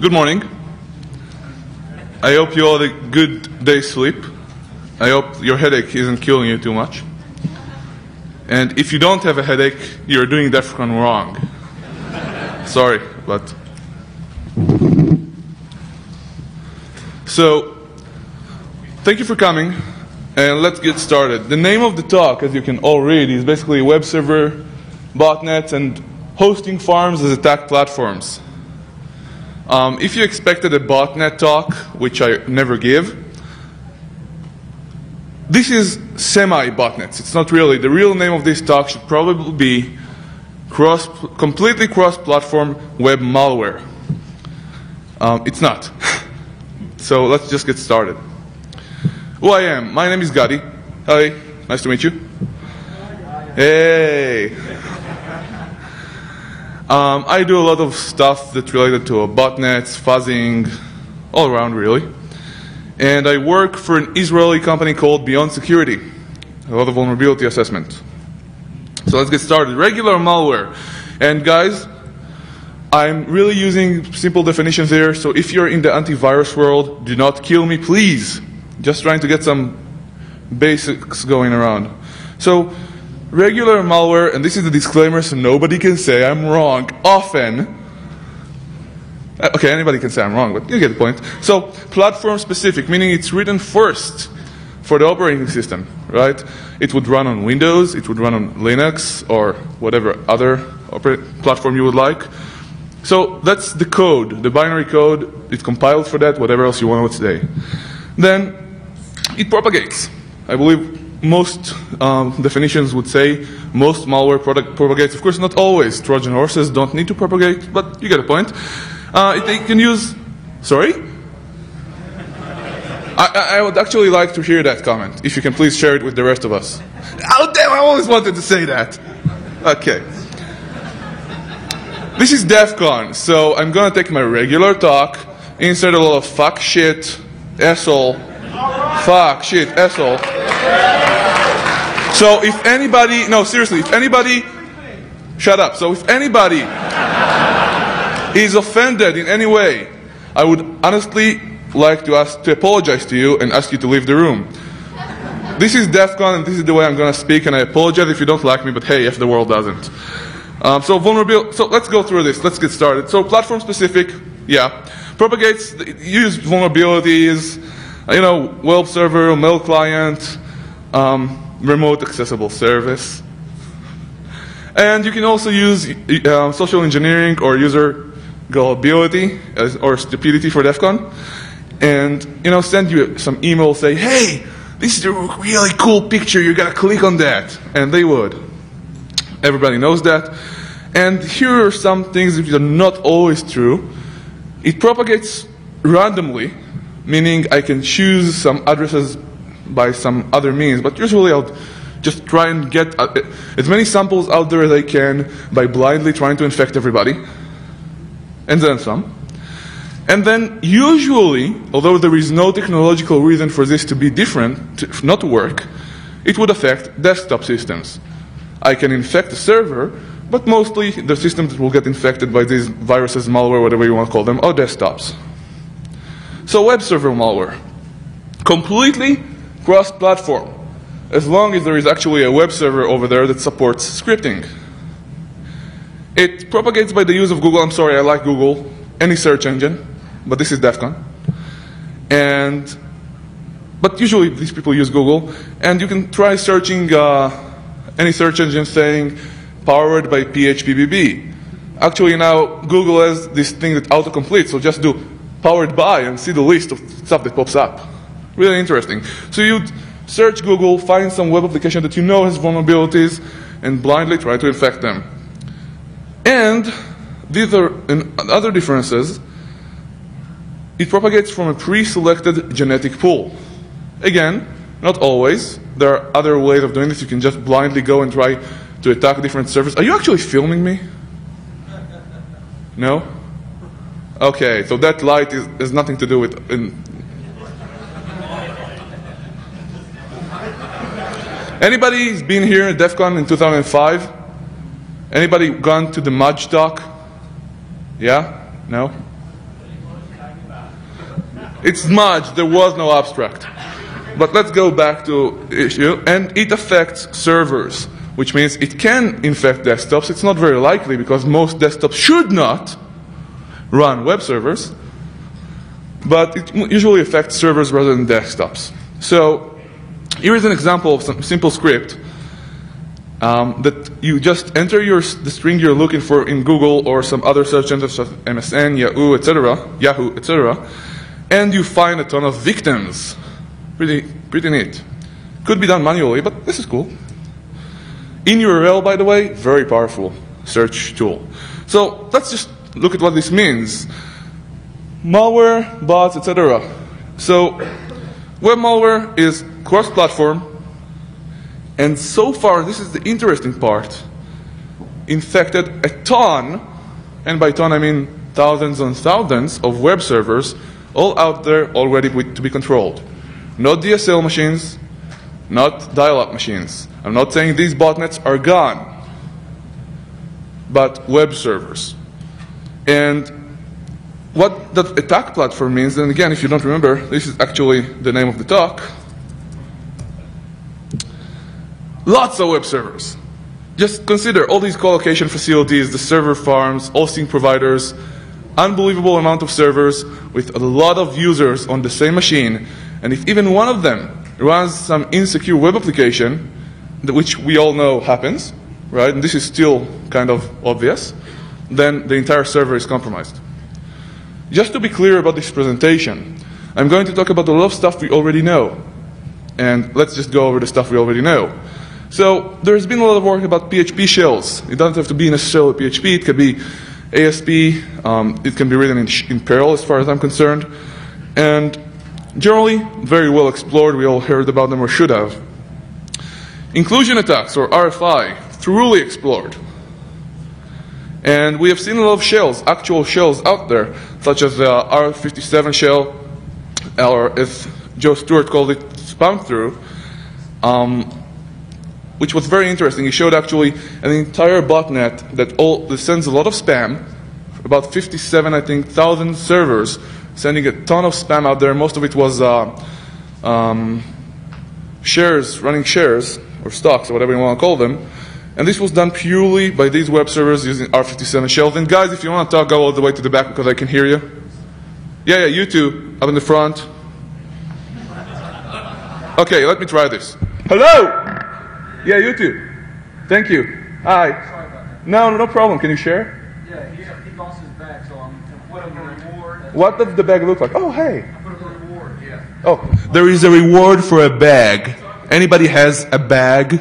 Good morning. I hope you all had a good day's sleep. I hope your headache isn't killing you too much. And if you don't have a headache, you're doing DEFCON wrong. Sorry, but... So, thank you for coming, and let's get started. The name of the talk, as you can all read, is basically Webserver, Botnets, and hosting farms as attack platforms. If you expected a botnet talk, which I never give, this is semi-botnets. It's not really. The real name of this talk should probably be completely cross-platform web malware. It's not. So let's just get started. Who I am? My name is Gadi. Hi, nice to meet you. Hey. I do a lot of stuff that's related to botnets, fuzzing, all around really. And I work for an Israeli company called Beyond Security. A lot of vulnerability assessment. So let's get started. Regular malware. And guys, I'm really using simple definitions here, so if you're in the antivirus world, do not kill me, please. Just trying to get some basics going around. So, regular malware, and this is the disclaimer so nobody can say I'm wrong, often. Okay, anybody can say I'm wrong, but you get the point. So, platform specific, meaning it's written first for the operating system, right? It would run on Windows, it would run on Linux, or whatever other platform you would like. So, that's the code, the binary code. It's compiled for that, whatever else you want to say. Then, it propagates. I believe most definitions would say most malware propagates. Of course, not always. Trojan horses don't need to propagate, but you get a point. They can use... Sorry? I would actually like to hear that comment, if you can please share it with the rest of us. Oh, damn, I always wanted to say that. Okay. This is DEFCON, so I'm going to take my regular talk, insert a lot of fuck, shit, asshole, fuck, shit, asshole. So if anybody, no seriously, if anybody, shut up. So if anybody is offended in any way, I would honestly like to apologize to you and ask you to leave the room. This is DEFCON and this is the way I'm going to speak, and I apologize if you don't like me, but hey, if the world doesn't. So let's go through this. Let's get started. So platform specific, yeah, propagates, use vulnerabilities, you know, Webserver, mail client, remote accessible service. And you can also use social engineering or user gullibility or stupidity for DEFCON, and send you some email, say, hey, this is a really cool picture, you gotta click on that, and they would. Everybody knows that. And here are some things that are not always true. It propagates randomly, meaning I can choose some addresses by some other means, but usually I'll just try and get as many samples out there as I can by blindly trying to infect everybody, and then some. And then usually, although there is no technological reason for this to be different, not to work, it would affect desktop systems. I can infect a server, but mostly the systems that will get infected by these viruses, malware, whatever you want to call them, are desktops. So web server malware, completely cross-platform, as long as there is actually a web server over there that supports scripting. It propagates by the use of Google. I'm sorry, I like Google, any search engine, but this is DEFCON. But usually these people use Google, and you can try searching any search engine saying powered by PHPBB. Actually now Google has this thing that autocompletes, so just do powered by and see the list of stuff that pops up. Really interesting. So you'd search Google, find some web application that you know has vulnerabilities, and blindly try to infect them. And these are other differences. It propagates from a pre-selected genetic pool. Again, not always. There are other ways of doing this. You can just blindly go and try to attack different servers. Are you actually filming me? No? Okay, so that light has nothing to do with... Anybody's been here at DEFCON in 2005? Anybody gone to the Mudge talk? Yeah? No? It's smudged. There was no abstract. But let's go back to the issue. And it affects servers, which means it can infect desktops. It's not very likely because most desktops should not run web servers. But it usually affects servers rather than desktops. So here is an example of some simple script that you just enter the string you're looking for in Google or some other search engines such as MSN, Yahoo, etc., and you find a ton of victims. Pretty neat. Could be done manually, but this is cool. In URL, by the way, very powerful search tool. So let's just look at what this means. Malware, bots, etc. So web malware is cross-platform, and so far, this is the interesting part, infected a ton, and by ton I mean thousands and thousands of web servers, all out there already to be controlled. Not DSL machines, not dial-up machines. I'm not saying these botnets are gone, but web servers. And what that attack platform means, and again, if you don't remember, this is actually the name of the talk. Lots of web servers. Just consider all these collocation facilities, the server farms, hosting providers, unbelievable amount of servers with a lot of users on the same machine. And if even one of them runs some insecure web application, which we all know happens, right? And this is still kind of obvious, then the entire server is compromised. Just to be clear about this presentation, I'm going to talk about a lot of stuff we already know. And let's just go over the stuff we already know. So there's been a lot of work about PHP shells. It doesn't have to be necessarily PHP. It could be ASP. It can be written in Perl, as far as I'm concerned. And generally, very well explored. We all heard about them or should have. Inclusion attacks, or RFI, truly explored. And we have seen a lot of shells, actual shells out there, such as the R57 shell, or as Joe Stewart called it, spam through, which was very interesting. He showed actually an entire botnet that sends a lot of spam, about 57, I think, thousand servers, sending a ton of spam out there. Most of it was shares, running shares, or stocks, or whatever you want to call them. And this was done purely by these web servers using R57 shells. And guys, if you want to talk, go all the way to the back because I can hear you. Yeah, you two, up in the front. Okay, let me try this. Hello! Yeah, you two. Thank you. Hi. Sorry about that. No problem. Can you share? Yeah, he lost his bag, so I'm putting a reward. What does the bag look like? Oh, hey. I put a reward, yeah. Oh, there is a reward for a bag. Anybody has a bag?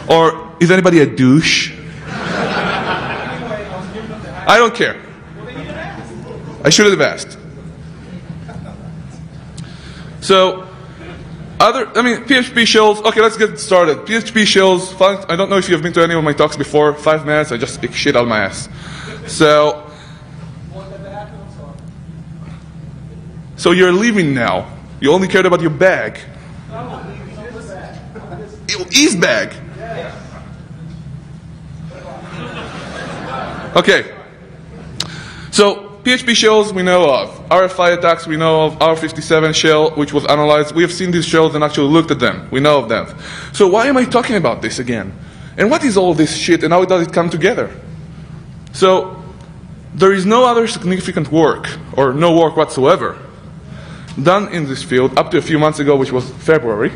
Or is anybody a douche? I don't care. I should have asked. So, PHP shells. Okay, let's get started. PHP shells. I don't know if you've been to any of my talks before. 5 minutes, I just speak shit out my ass. So you're leaving now. You only cared about your bag. His bag. Okay. So PHP shells we know of. RFI attacks we know of. R57 shell, which was analyzed. We have seen these shells and actually looked at them. We know of them. So why am I talking about this again? And what is all this shit and how does it come together? So there is no other significant work, or no work whatsoever, done in this field up to a few months ago, which was February.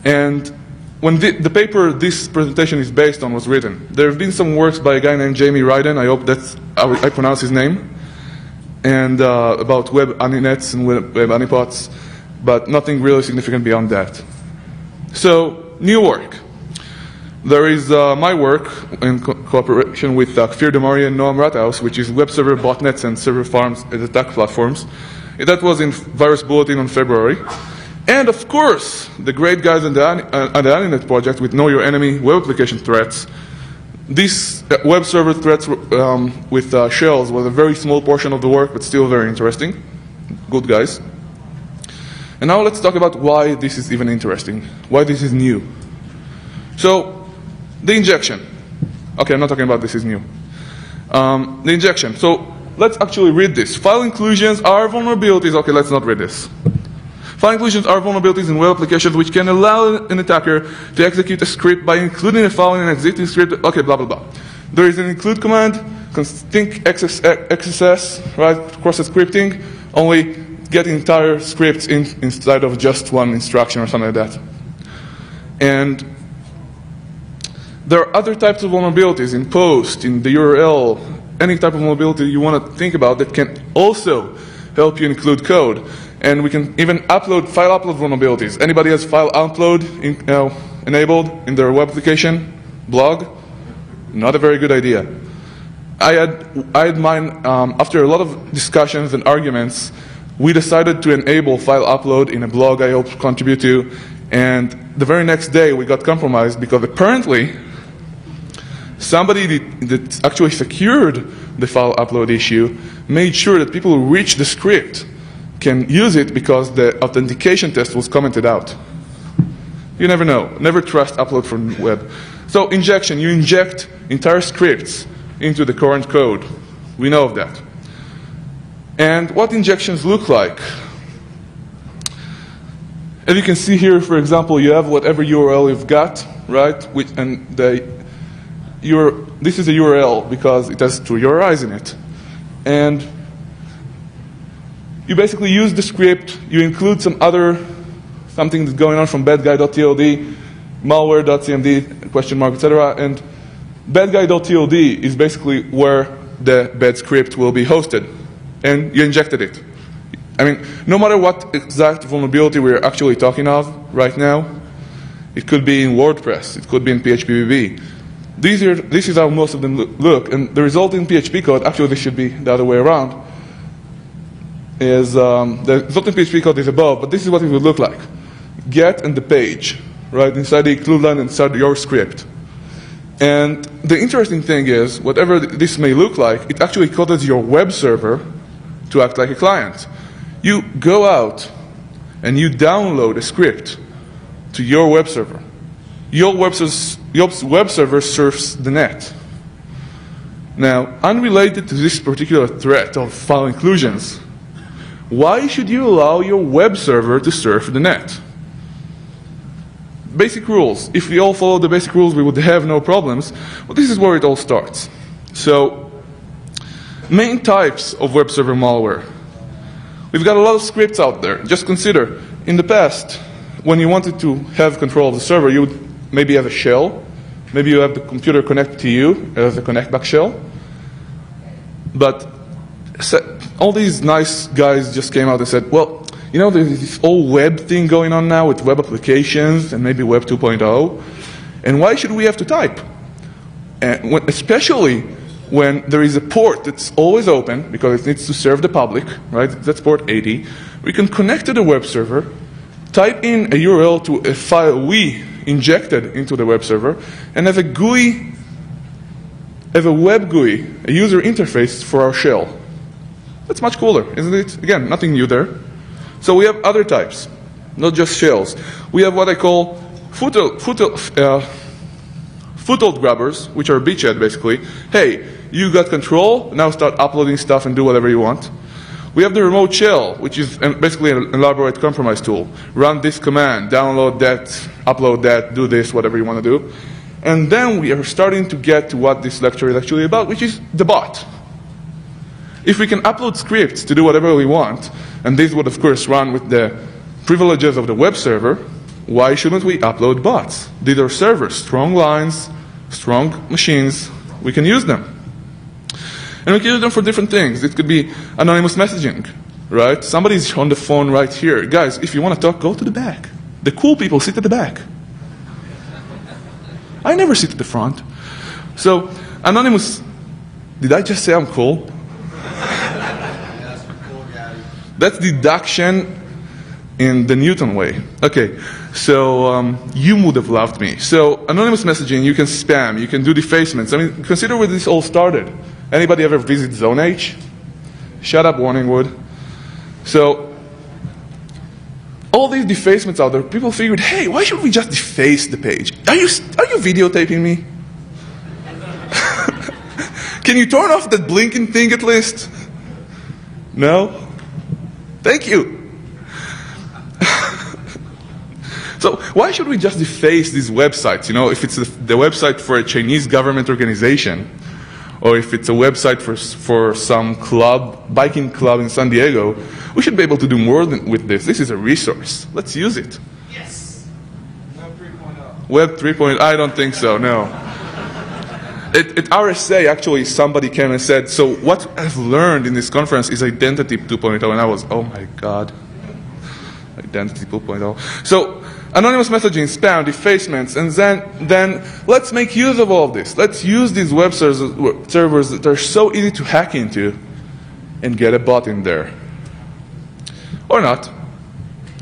And when the paper this presentation is based on was written, there have been some works by a guy named Jamie Ryden, I hope that's how I pronounce his name, and about web Honeynets and web honeypots, but nothing really significant beyond that. So, new work. There is my work in cooperation with Kfir Damari and Noam Rathaus, which is web server botnets and server farms as attack platforms. That was in Virus Bulletin on February. And of course, the great guys on the Honeynet project with Know Your Enemy web application threats. These web server threats with shells was a very small portion of the work, but still very interesting. Good guys. And now let's talk about why this is even interesting, why this is new. So, the injection. Okay, I'm not talking about this is new. The injection. So let's actually read this. File inclusions are vulnerabilities. Okay, let's not read this. File inclusions are vulnerabilities in web applications which can allow an attacker to execute a script by including a file in an existing script. Okay, blah, blah, blah. There is an include command, think XSS, right, cross scripting, only get entire scripts inside of just one instruction or something like that. And there are other types of vulnerabilities in post, in the URL, any type of vulnerability you want to think about that can also help you include code. And we can even upload, file upload vulnerabilities. Anybody has file upload enabled in their web application, blog? Not a very good idea. I had mine, after a lot of discussions and arguments, we decided to enable file upload in a blog I helped contribute to, and the very next day we got compromised because apparently somebody that actually secured the file upload issue made sure that people who reach the script can use it because the authentication test was commented out. You never know. Never trust upload from the web. So injection, you inject entire scripts into the current code. We know of that. And what injections look like? As you can see here, for example, you have whatever URL you've got, right? This is a URL because it has two URIs in it. And you basically use the script, you include something that's going on from badguy.tld, malware.cmd, question mark, etc. And badguy.tld is basically where the bad script will be hosted. And you injected it. I mean, no matter what exact vulnerability we're actually talking of right now, it could be in WordPress, it could be in PHPBB. This is how most of them look, and the result in PHP code, actually this should be the other way around, is the result in PHP code is above, but this is what it would look like. Get and the page, right, inside the include line inside your script. And the interesting thing is, whatever this may look like, it actually causes your web server to act like a client. You go out and you download a script to your web server. Your web server surfs the net. Now, unrelated to this particular threat of file inclusions, why should you allow your web server to surf the net? Basic rules. If we all follow the basic rules, we would have no problems. But this is where it all starts. So, main types of web server malware. We've got a lot of scripts out there. Just consider, in the past, when you wanted to have control of the server, you would maybe have a shell. Maybe you have the computer connect to you as a connect back shell. But all these nice guys just came out and said, well, you know, there's this whole web thing going on now with web applications and maybe web 2.0. And why should we have to type? And especially when there is a port that's always open because it needs to serve the public, right? That's port 80. We can connect to the web server, type in a URL to a file we injected into the web server, and have a GUI, have a web GUI, a user interface for our shell. That's much cooler, isn't it? Again, nothing new there. So we have other types, not just shells. We have what I call foothold grabbers, which are beachhead basically. Hey, you got control, now start uploading stuff and do whatever you want. We have the remote shell, which is basically an elaborate compromise tool. Run this command, download that, upload that, do this, whatever you want to do. And then we are starting to get to what this lecture is actually about, which is the bot. If we can upload scripts to do whatever we want, and these would of course run with the privileges of the web server, why shouldn't we upload bots? These are servers, strong lines, strong machines, we can use them. And we can use them for different things. It could be anonymous messaging, right? Somebody's on the phone right here. Guys, if you want to talk, go to the back. The cool people sit at the back. I never sit at the front. So, anonymous, did I just say I'm cool? That's deduction in the Newton way. Okay, so you would have loved me. So anonymous messaging, you can spam, you can do defacements. I mean, consider where this all started. Anybody ever visit ZoneH? Shut up, Warningwood. So all these defacements out there, people figured, hey, why should we just deface the page? Are you videotaping me? Can you turn off that blinking thing at least? No? Thank you. So why should we just deface these websites? You know, if it's the website for a Chinese government organization, or if it's a website for some club, biking club in San Diego, we should be able to do more with this. This is a resource. Let's use it. Yes. Web 3.0. Web 3.0, I don't think so, no. At RSA, actually, somebody came and said, so what I've learned in this conference is Identity 2.0, and I was, oh my God. Identity 2.0. So, anonymous messaging, spam, defacements, and then let's make use of all of this. Let's use these web servers that are so easy to hack into and get a bot in there. Or not.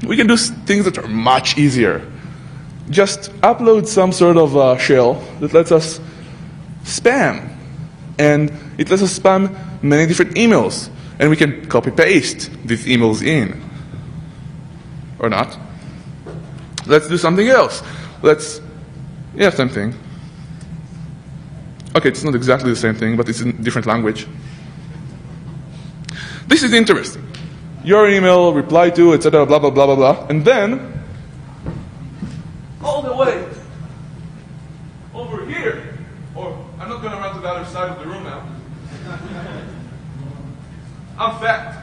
We can do things that are much easier. Just upload some sort of shell that lets us spam. And it lets us spam many different emails. And we can copy-paste these emails in. Or not. Let's do something else. Same thing. Okay, it's not exactly the same thing, but it's in a different language. This is interesting. Your email, reply to, etc., blah, blah, blah, blah, blah. And then, all the way over here, or I'm not going to run to the other side of the room now. I'm fat.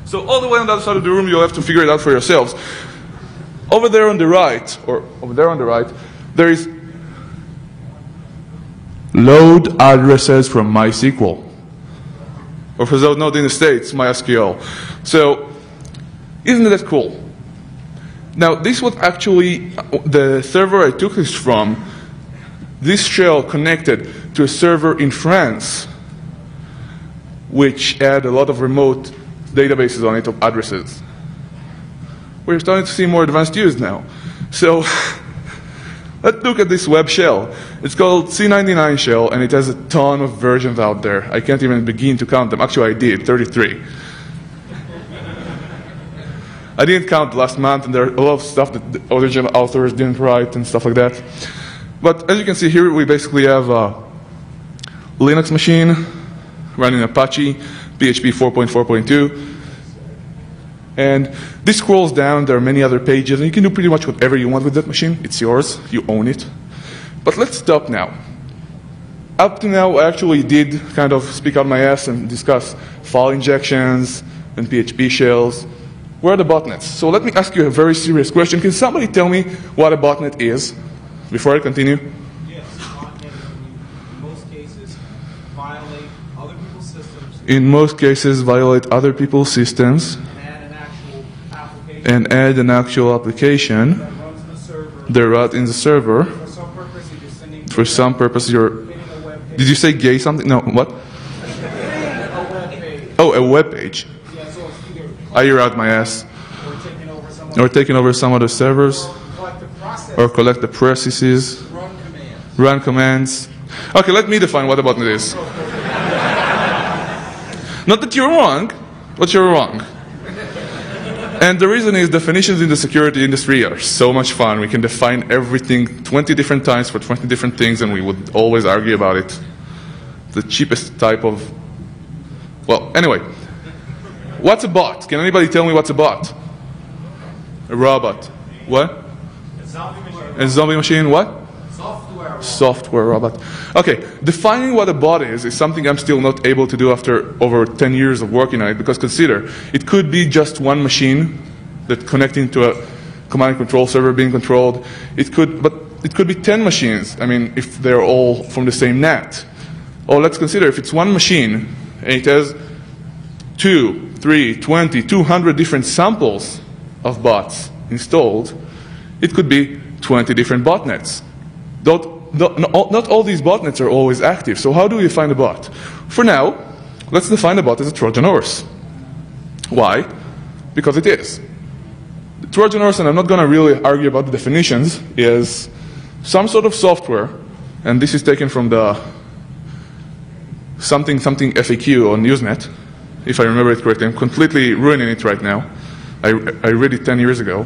So all the way on the other side of the room, you'll have to figure it out for yourselves. Over there on the right, or over there on the right, there is load addresses from MySQL. Or for those not in the States, MySQL. So isn't that cool? Now, this was actually the server I took this from. This shell connected to a server in France, which had a lot of remote databases on it of addresses. We're starting to see more advanced use now. So let's look at this web shell. It's called C99 shell, and it has a ton of versions out there. I can't even begin to count them. Actually, I did, 33. I didn't count last month, and there are a lot of stuff that the original authors didn't write and stuff like that. But as you can see here, we basically have a Linux machine running Apache, PHP 4.4.2. And this scrolls down. There are many other pages, and you can do pretty much whatever you want with that machine. It's yours. You own it. But let's stop now. Up to now, I actually did kind of speak out my ass and discuss file injections and PHP shells. Where are the botnets? So let me ask you a very serious question. Can somebody tell me what a botnet is before I continue? Yes, botnets in most cases violate other people's systems. In most cases, violate other people's systems. And add an actual application that runs in the server. For some purpose, you're. Did you say gay something? No, what? Oh, a web page. I hear out my ass. Or taking over some of the servers. Or collect the processes. Run commands. Okay, let me define what a botnet is. Not that you're wrong, but you're wrong. And the reason is definitions in the security industry are so much fun. We can define everything 20 different times for 20 different things, and we would always argue about it. The cheapest type of... Well, anyway. What's a bot? Can anybody tell me what's a bot? A robot. What? A zombie machine. A zombie machine, what? Software robot. Okay, defining what a bot is something I'm still not able to do after over 10 years of working on it, because consider, it could be just one machine that connecting to a command and control server being controlled. But it could be 10 machines, I mean, if they're all from the same NAT. Or let's consider if it's one machine, and it has 2, 3, 20, 200 different samples of bots installed, it could be 20 different botnets. Not all these botnets are always active, so how do we find a bot? For now, let's define a bot as a Trojan horse. Why? Because it is. The Trojan horse, and I'm not going to really argue about the definitions, is some sort of software, and this is taken from the something FAQ on Usenet, if I remember it correctly. I'm completely ruining it right now. I read it 10 years ago.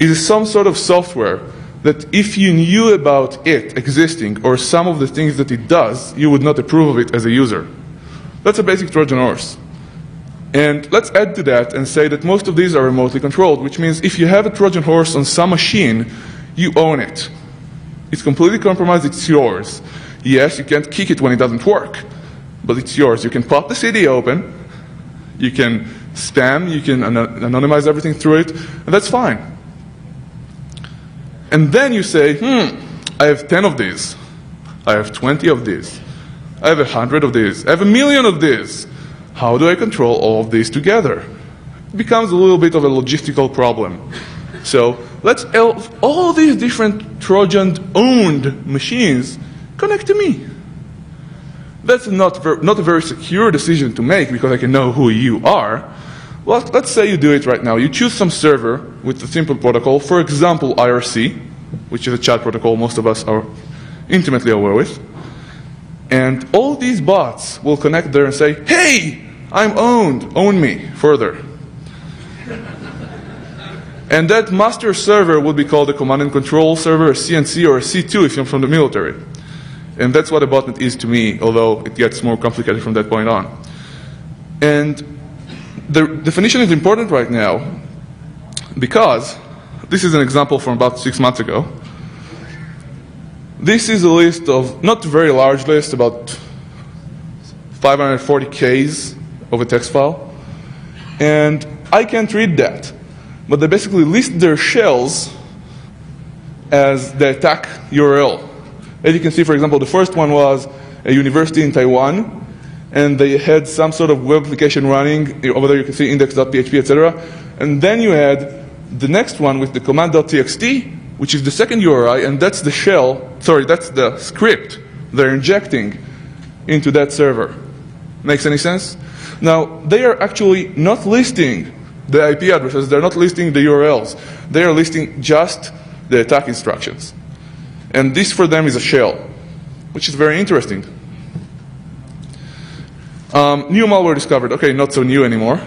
It is some sort of software that if you knew about it existing or some of the things that it does, you would not approve of it as a user. That's a basic Trojan horse. And let's add to that and say that most of these are remotely controlled, which means if you have a Trojan horse on some machine, you own it. It's completely compromised, it's yours. Yes, you can't kick it when it doesn't work, but it's yours. You can pop the CD open, you can spam, you can anonymize everything through it, and that's fine. And then you say, I have 10 of these. I have 20 of these. I have 100 of these. I have 1,000,000 of these. How do I control all of these together? It becomes a little bit of a logistical problem. So let's all these different Trojan-owned machines connect to me. That's not a very secure decision to make because I can know who you are. Well, let's say you do it right now. You choose some server with a simple protocol, for example, IRC, which is a chat protocol most of us are intimately aware with. And all these bots will connect there and say, hey, I'm owned, own me further. And that master server will be called a command and control server, a CNC or a C2 if you're from the military. And that's what a botnet is to me, although it gets more complicated from that point on. And the definition is important right now because this is an example from about 6 months ago. This is a list of, not a very large list, about 540 Ks of a text file. And I can't read that. But they basically list their shells as the attack URL. As you can see, for example, the first one was a university in Taiwan, and they had some sort of web application running. Over there you can see index.php, etc. And then you had the next one with the command.txt, which is the second URI, and that's the shell, sorry, that's the script they're injecting into that server. Makes any sense? Now, they are actually not listing the IP addresses, they're not listing the URLs. They are listing just the attack instructions. And this for them is a shell, which is very interesting. New malware discovered. Okay, not so new anymore.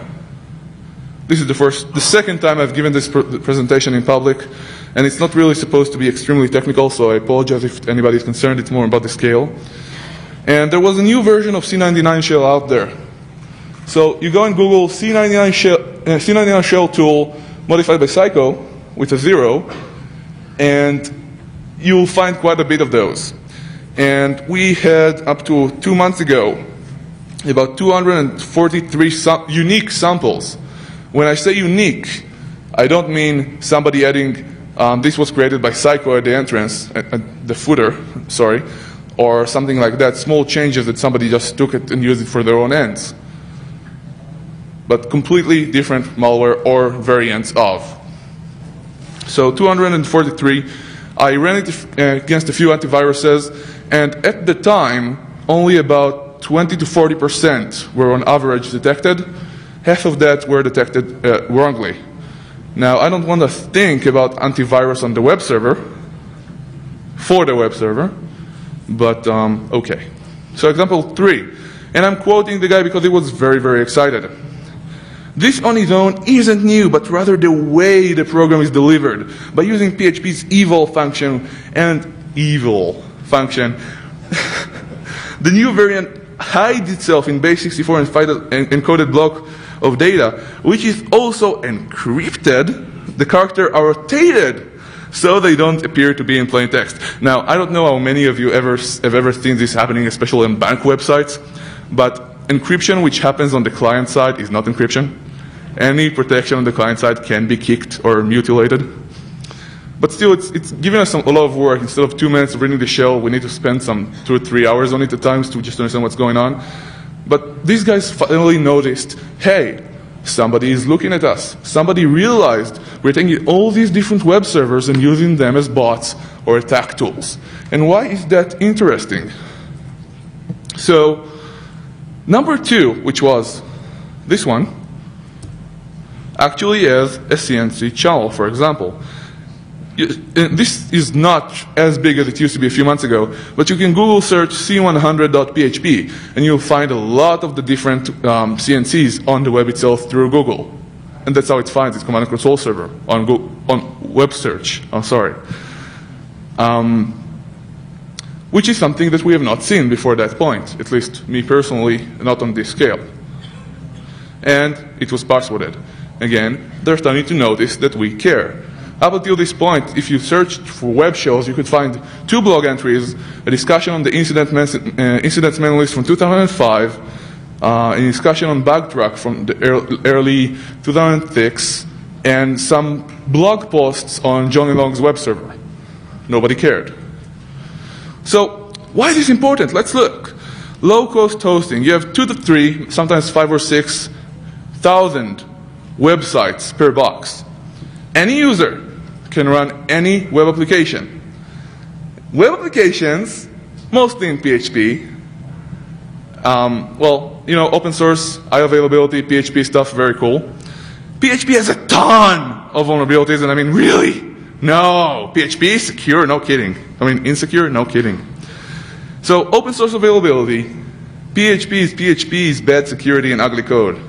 This is the second time I've given this presentation in public, and it's not really supposed to be extremely technical, so I apologize if anybody's concerned. It's more about the scale. And there was a new version of C99 shell out there. So you go and Google C99 shell tool modified by Psycho with a 0, and you'll find quite a bit of those. And we had, up to 2 months ago, about 243 unique samples. When I say unique, I don't mean somebody adding, this was created by Psycho at the entrance, at the footer, sorry, or something like that, small changes that somebody just took it and used it for their own ends. But completely different malware or variants of. So 243, I ran it against a few antiviruses, and at the time, only about 20 to 40% were on average detected. Half of that were detected wrongly. Now, I don't want to think about antivirus on the web server, for the web server, but okay. So example 3, and I'm quoting the guy because he was very, very excited. This on its own isn't new, but rather the way the program is delivered. By using PHP's evil function and evil function, the new variant hides itself in base 64 and encoded block of data, which is also encrypted. The characters are rotated so they don't appear to be in plain text. Now, I don't know how many of you have ever seen this happening, especially on bank websites, but encryption which happens on the client side is not encryption. Any protection on the client side can be kicked or mutilated. But still, it's giving us a lot of work. Instead of 2 minutes of reading the shell, we need to spend some 2 or 3 hours on it at times to just understand what's going on. But these guys finally noticed, hey, somebody is looking at us. Somebody realized we're taking all these different web servers and using them as bots or attack tools. And why is that interesting? So, number 2, which was this one, actually has a CNC channel, for example. This is not as big as it used to be a few months ago, but you can Google search c100.php, and you'll find a lot of the different CNCs on the web itself through Google. And that's how it finds its command and control server on web search. I'm sorry. which is something that we have not seen before that point, at least me personally, not on this scale. And it was passworded. Again, they're starting to notice that we care. Up until this point, if you searched for web shells, you could find 2 blog entries, a discussion on the incidents mailing list from 2005, a discussion on Bugtrack from the early 2006, and some blog posts on Johnny Long's web server. Nobody cared. So why is this important? Let's look. Low-cost hosting. You have 2 to 3, sometimes 5 or 6,000 websites per box. Any user can run any web application. Web applications, mostly in PHP. Well, you know, open source, high availability, PHP stuff, very cool. PHP has a ton of vulnerabilities, and I mean, really? No. PHP is secure? No kidding. I mean, insecure? No kidding. So, open source availability, PHP is bad security and ugly code.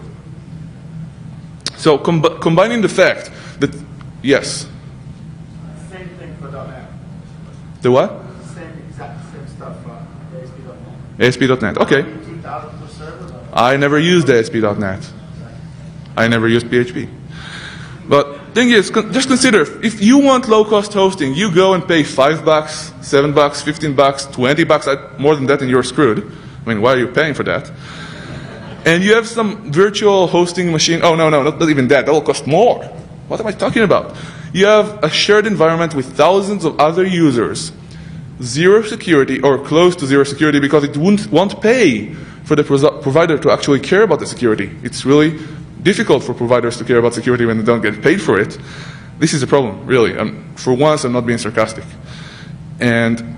So, combining the fact that, yes? Same thing for .NET. The what? Same stuff for ASP.NET. ASP.NET, okay. 2,000 per server. I never used ASP.NET. I never used PHP. But thing is, just consider, if you want low-cost hosting, you go and pay $5, $7, $15, $20, more than that, and you're screwed. I mean, why are you paying for that? And you have some virtual hosting machine. Oh, no, not even that. That will cost more. What am I talking about? You have a shared environment with thousands of other users. Zero security, or close to zero security, because it won't pay for the provider to actually care about the security. It's really difficult for providers to care about security when they don't get paid for it. This is a problem, really. For once, I'm not being sarcastic. And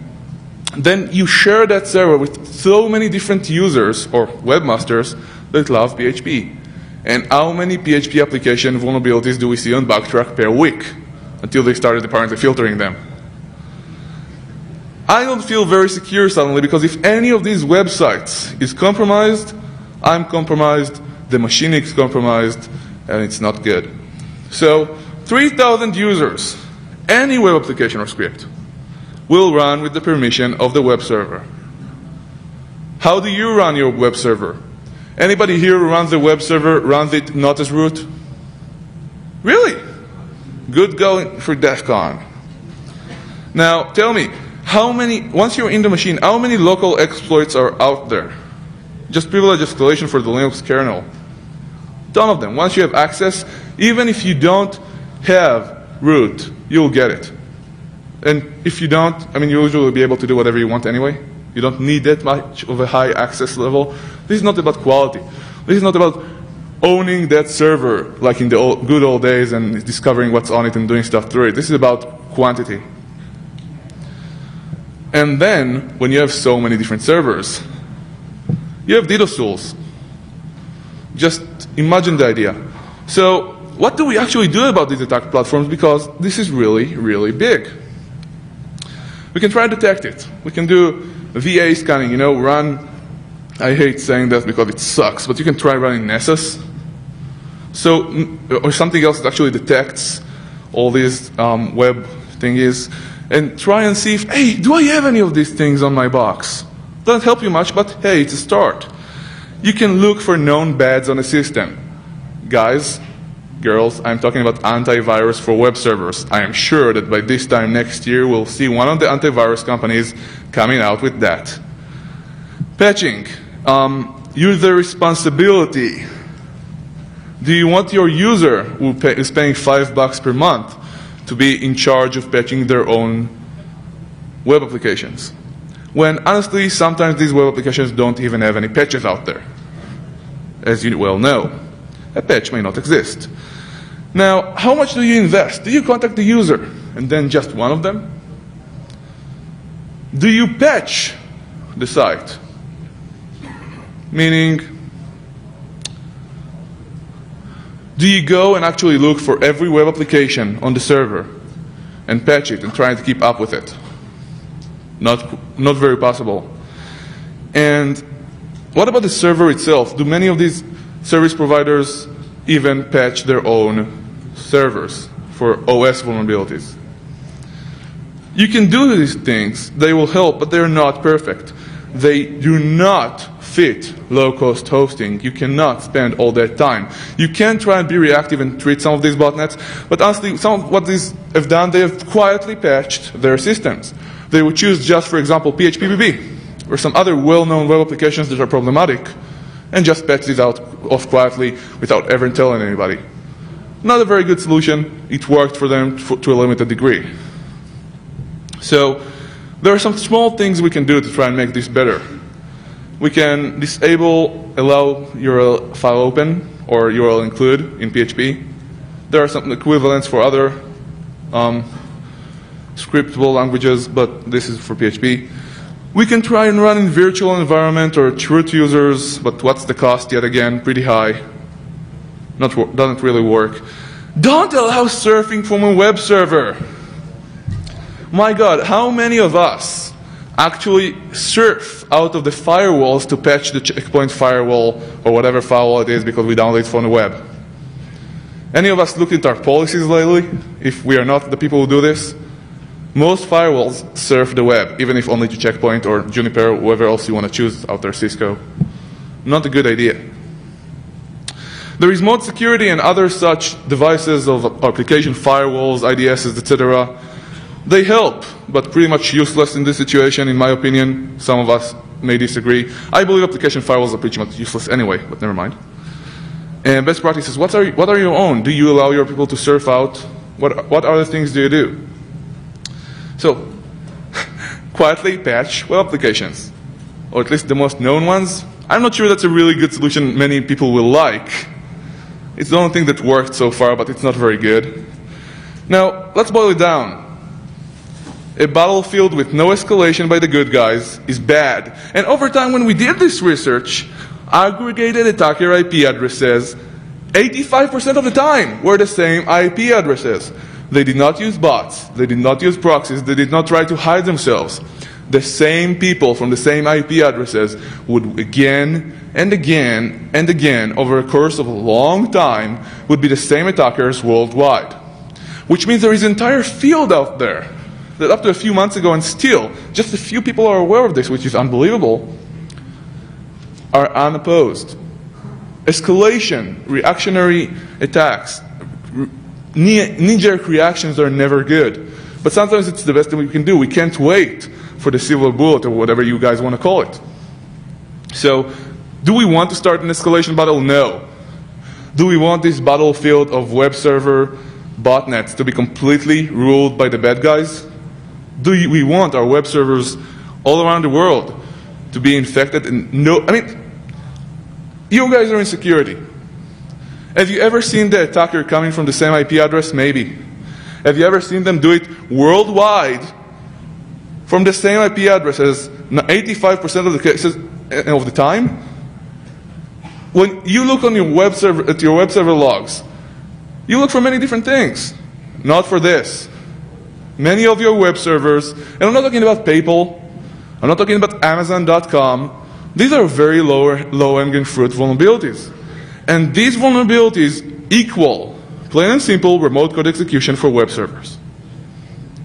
then you share that server with so many different users, or webmasters, that love PHP. And how many PHP application vulnerabilities do we see on Bugtrack per week? Until they started apparently filtering them. I don't feel very secure suddenly, because if any of these websites is compromised, I'm compromised, the machine is compromised, and it's not good. So 3,000 users, any web application or script, will run with the permission of the web server. How do you run your web server? Anybody here who runs the web server runs it not as root? Really? Good going for DEFCON. Now, tell me, how many, once you're in the machine, how many local exploits are out there? Just privilege escalation for the Linux kernel. Ton of them. Once you have access, even if you don't have root, you'll get it. And if you don't, I mean, you'll usually be able to do whatever you want anyway. You don't need that much of a high access level. This is not about quality. This is not about owning that server like in the good old days and discovering what's on it and doing stuff through it. This is about quantity. And then, when you have so many different servers, you have DDoS tools. Just imagine the idea. So, what do we actually do about these attack platforms? Because this is really, really big. We can try to detect it. We can do VA scanning, you know, run, I hate saying that because it sucks, but you can try running Nessus. So, or something else that actually detects all these web thingies, and try and see if, hey, do I have any of these things on my box? Doesn't help you much, but hey, it's a start. You can look for known bads on a system. Guys, girls, I'm talking about antivirus for web servers. I am sure that by this time next year, we'll see one of the antivirus companies coming out with that. Patching. User responsibility. Do you want your user who is paying $5 per month to be in charge of patching their own web applications? When honestly, sometimes these web applications don't even have any patches out there. As you well know, a patch may not exist. Now, how much do you invest? Do you contact the user and then just one of them? Do you patch the site? Meaning, do you go and actually look for every web application on the server and patch it and try to keep up with it? Not very possible. And what about the server itself? Do many of these service providers even patch their own servers for OS vulnerabilities? You can do these things, they will help, but they're not perfect. They do not fit low-cost hosting. You cannot spend all that time. You can try and be reactive and treat some of these botnets, but honestly, some of what these have done, they have quietly patched their systems. They would choose just, for example, PHPBB, or some other well-known web applications that are problematic, and just patch these out off quietly without ever telling anybody. Not a very good solution. It worked for them to a limited degree. So there are some small things we can do to try and make this better. We can disable allow URL file open or URL include in PHP. There are some equivalents for other scriptable languages, but this is for PHP. We can try and run in virtual environment or root users, but what's the cost yet again? Pretty high. Doesn't really work. Don't allow surfing from a web server. My God, how many of us actually surf out of the firewalls to patch the checkpoint firewall or whatever firewall it is because we download it from the web? Any of us looked at our policies lately, if we are not the people who do this? Most firewalls surf the web, even if only to Checkpoint or Juniper or whoever else you want to choose out there, Cisco. Not a good idea. The remote security and other such devices of application firewalls, IDSs, etc., they help, but pretty much useless in this situation, in my opinion. Some of us may disagree. I believe application firewalls are pretty much useless anyway, but never mind. And best practices, what are your own? Do you allow your people to surf out? What other things do you do? So, quietly patch web applications, or at least the most known ones. I'm not sure that's a really good solution many people will like. It's the only thing that worked so far, but it's not very good. Now, let's boil it down. A battlefield with no escalation by the good guys is bad. And over time, when we did this research, aggregated attacker IP addresses, 85% of the time, were the same IP addresses. They did not use bots. They did not use proxies. They did not try to hide themselves. The same people from the same IP addresses would again and again and again, over a course of a long time, would be the same attackers worldwide. Which means there is an entire field out there that up to a few months ago, and still, just a few people are aware of this, which is unbelievable, are unopposed. Escalation, reactionary attacks, knee-jerk reactions are never good. But sometimes it's the best thing we can do. We can't wait for the silver bullet or whatever you guys want to call it. So, do we want to start an escalation battle? No. Do we want this battlefield of web server botnets to be completely ruled by the bad guys? Do we want our web servers all around the world to be infected? And I mean, you guys are in security. Have you ever seen the attacker coming from the same IP address? Maybe. Have you ever seen them do it worldwide from the same IP addresses 85% of the cases of the time? When you look on your web server, at your web server logs, you look for many different things. Not for this. Many of your web servers, and I'm not talking about PayPal, I'm not talking about Amazon.com, these are very low-hanging fruit vulnerabilities. And these vulnerabilities equal, plain and simple, remote code execution for web servers.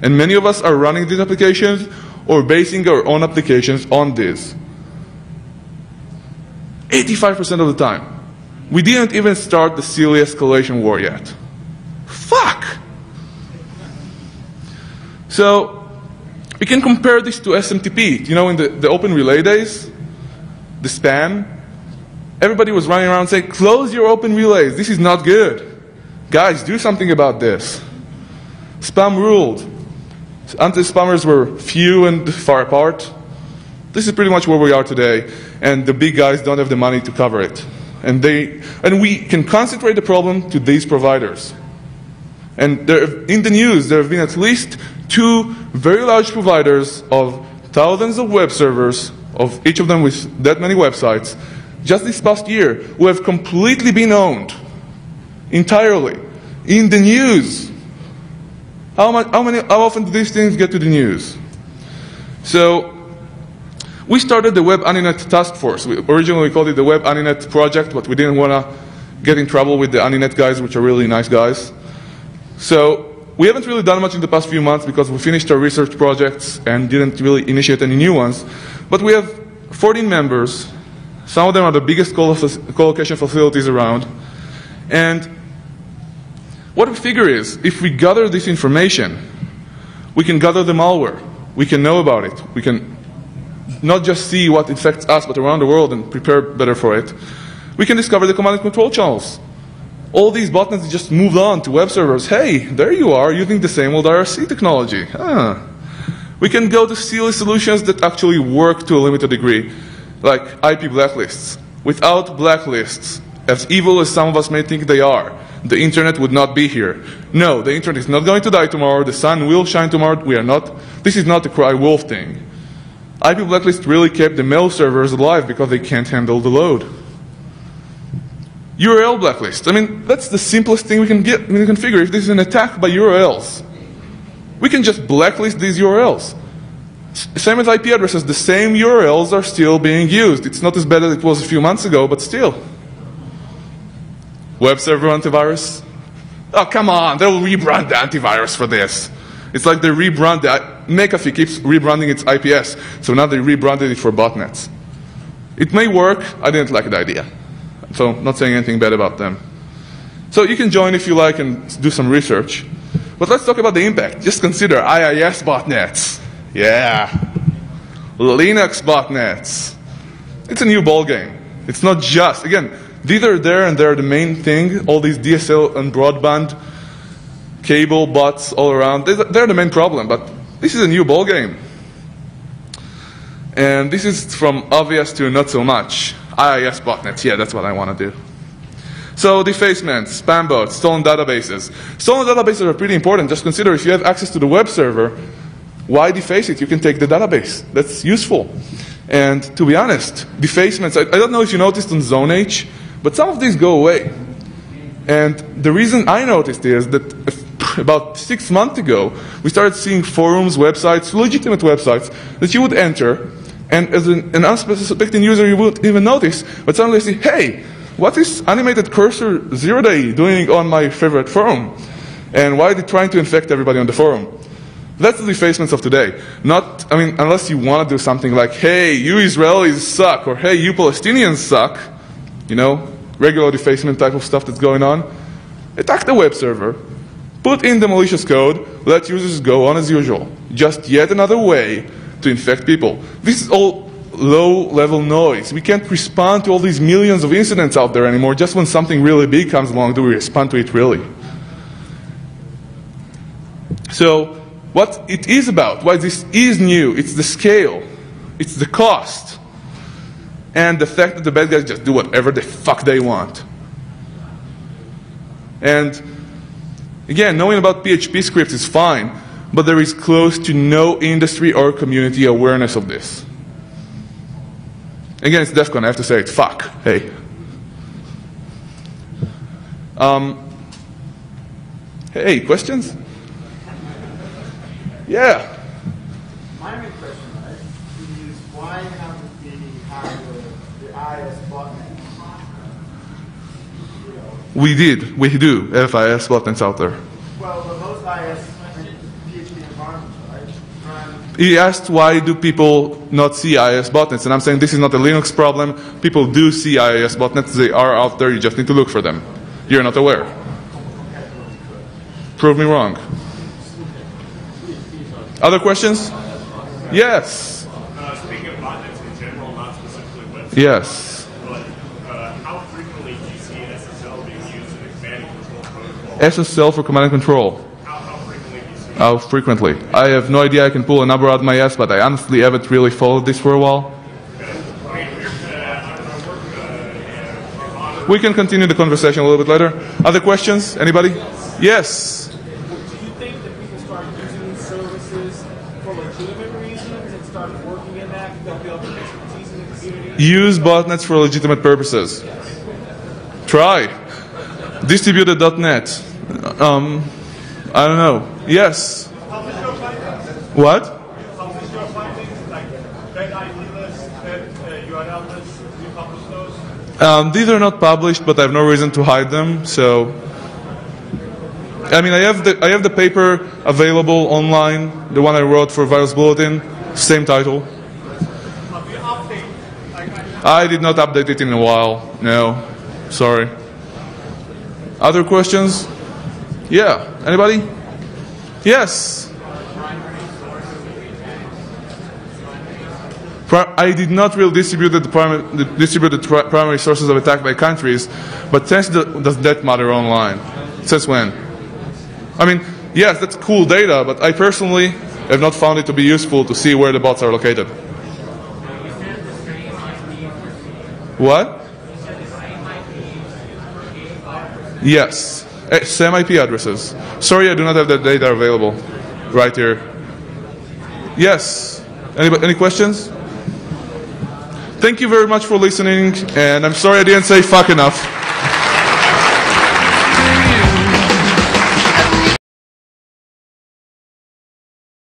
And many of us are running these applications or basing our own applications on this. 85% of the time. We didn't even start the silly escalation war yet. Fuck! So, we can compare this to SMTP. You know, in the Open Relay days, the spam, everybody was running around saying, close your Open Relays, this is not good. Guys, do something about this. Spam ruled. Anti-spammers were few and far apart. This is pretty much where we are today, and the big guys don't have the money to cover it. And we can concentrate the problem to these providers. And in the news, there have been at least 2 very large providers of thousands of web servers, of each of them with that many websites, just this past year, who have completely been owned, entirely, in the news. How often do these things get to the news? So, we started the Web Honeynet task force. Originally, we called it the Web Honeynet project, but we didn't want to get in trouble with the Honeynet guys, which are really nice guys. So, we haven't really done much in the past few months because we finished our research projects and didn't really initiate any new ones. But we have 14 members. Some of them are the biggest collocation facilities around. And what we figure is, if we gather this information, we can gather the malware. We can know about it. We can not just see what infects us, but around the world and prepare better for it. We can discover the command and control channels. All these botnets just moved on to web servers. Hey, there you are, using the same old IRC technology. We can go to silly solutions that actually work to a limited degree, like IP blacklists. Without blacklists, as evil as some of us may think they are, the internet would not be here. No, the internet is not going to die tomorrow. The sun will shine tomorrow. We are not. This is not the cry wolf thing. IP blacklist really kept the mail servers alive because they can't handle the load. URL blacklist. I mean, that's the simplest thing we can configure. If this is an attack by URLs, we can just blacklist these URLs. Same as IP addresses. The same URLs are still being used. It's not as bad as it was a few months ago, but still. Webserver antivirus. Oh, come on. They'll rebrand the antivirus for this. It's like they rebrand McAfee keeps rebranding its IPS, so now they rebranded it for botnets. It may work. I didn't like the idea. So not saying anything bad about them. So you can join if you like and do some research. But let's talk about the impact. Just consider IIS botnets. Yeah. Linux botnets. It's a new ballgame. It's not just, again, these are there and they're the main thing. All these DSL and broadband cable bots all around. They're the main problem, but this is a new ballgame. And this is from obvious to not so much. IIS botnets, yeah, that's what I want to do. So defacement, spam bots, stolen databases. Stolen databases are pretty important. Just consider if you have access to the web server, why deface it? You can take the database. That's useful. And to be honest, defacements, I don't know if you noticed on ZoneH, but some of these go away. And the reason I noticed is that about 6 months ago, we started seeing forums, websites, legitimate websites, that you would enter, and as an unsuspecting user, you wouldn't even notice, but suddenly you see, hey, what is animated cursor 0 day doing on my favorite forum? And why are they trying to infect everybody on the forum? That's the defacements of today. Not, I mean, unless you want to do something like, hey, you Israelis suck, or hey, you Palestinians suck, you know, regular defacement type of stuff that's going on. Attack the web server, put in the malicious code, let users go on as usual. Just yet another way to infect people. This is all low-level noise. We can't respond to all these millions of incidents out there anymore. Just when something really big comes along, do we respond to it really? So what it is about, why this is new, it's the scale, it's the cost, and the fact that the bad guys just do whatever the fuck they want. And again, knowing about PHP scripts is fine, but there is close to no industry or community awareness of this. Again, it's DEFCON, I have to say it. Fuck. Hey. Hey, questions? Yeah. My main question, right, is why haven't we had the IS botnet? We did. We do have IS botnets out there. Well, but most IS PHP environments, right? He asked why do people not see IIS botnets, and I'm saying this is not a Linux problem. People do see IIS botnets. They are out there. You just need to look for them. You're not aware. Prove me wrong. Other questions? Yes. Speaking of botnets in general, not specifically websites. Yes. But how frequently do you see SSL being used in a command and control protocol? SSL for command and control. How frequently do you see? How frequently? I have no idea. I can pull a number out of my ass, but I honestly haven't really followed this for a while. We can continue the conversation a little bit later. Other questions? Anybody? Yes. Do you think that people start using these services for legitimate reasons and start working in that? They'll build their expertise in the community? Use botnets for legitimate purposes. Try. Distributed.net. I don't know. Yes. Publish your findings. What? Publish your findings, like bad ID lists, bad URL lists. Do you publish those? These are not published, but I have no reason to hide them, so I mean, I have the paper available online, the one I wrote for Virus Bulletin, same title. I did not update it in a while. No, sorry. Other questions? Yeah. Anybody? Yes. I did not really distribute the primary sources of attack by countries, but since does that matter online? Since when? I mean, yes, that's cool data, but I personally have not found it to be useful to see where the bots are located. What? Yes. Same IP addresses. Sorry, I do not have that data available right here. Yes. Any questions? Thank you very much for listening, and I'm sorry I didn't say fuck enough.